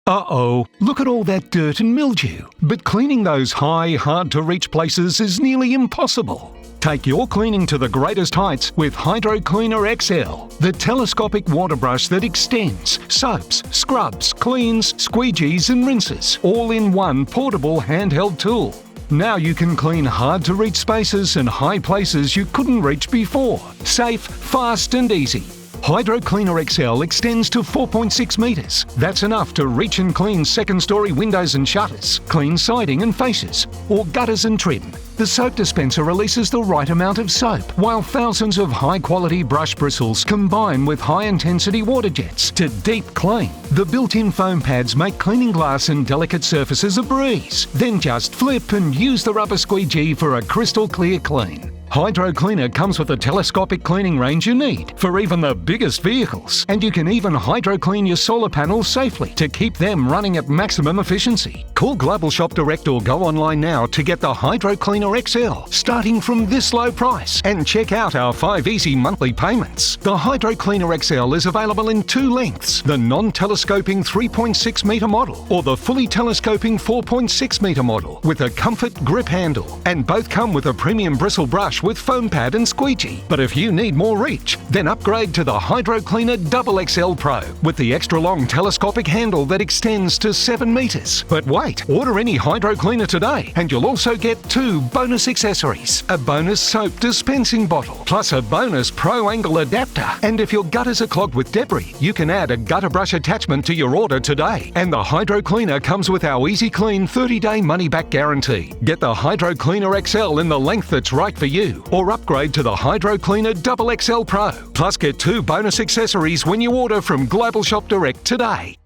Uh-oh, look at all that dirt and mildew. But cleaning those high, hard-to-reach places is nearly impossible. Take your cleaning to the greatest heights with Hydro Cleaner XL, the telescopic water brush that extends, soaps, scrubs, cleans, squeegees and rinses, all in one portable handheld tool. Now you can clean hard-to-reach spaces and high places you couldn't reach before. Safe, fast and easy. Hydro Cleaner XL extends to 4.6 metres. That's enough to reach and clean second-storey windows and shutters, clean siding and fascias, or gutters and trim. The soap dispenser releases the right amount of soap, while thousands of high-quality brush bristles combine with high-intensity water jets to deep clean. The built-in foam pads make cleaning glass and delicate surfaces a breeze. Then just flip and use the rubber squeegee for a crystal clear clean. Hydro Cleaner comes with the telescopic cleaning range you need for even the biggest vehicles, and you can even hydro clean your solar panels safely to keep them running at maximum efficiency. Call Global Shop Direct or go online now to get the Hydro Cleaner XL starting from this low price, and check out our 5 easy monthly payments. The Hydro Cleaner XL is available in 2 lengths, the non-telescoping 3.6 metre model or the fully telescoping 4.6 metre model with a comfort grip handle, and both come with a premium bristle brush with foam pad and squeegee. But if you need more reach, then upgrade to the Hydro Cleaner Double XL Pro with the extra long telescopic handle that extends to 7 metres. But wait, order any Hydro Cleaner today and you'll also get 2 bonus accessories: a bonus soap dispensing bottle, plus a bonus Pro Angle adapter. And if your gutters are clogged with debris, you can add a gutter brush attachment to your order today. And the Hydro Cleaner comes with our Easy Clean 30-day money-back guarantee. Get the Hydro Cleaner XL in the length that's right for you, or upgrade to the Hydro Cleaner Double XL Pro. Plus get 2 bonus accessories when you order from Global Shop Direct today.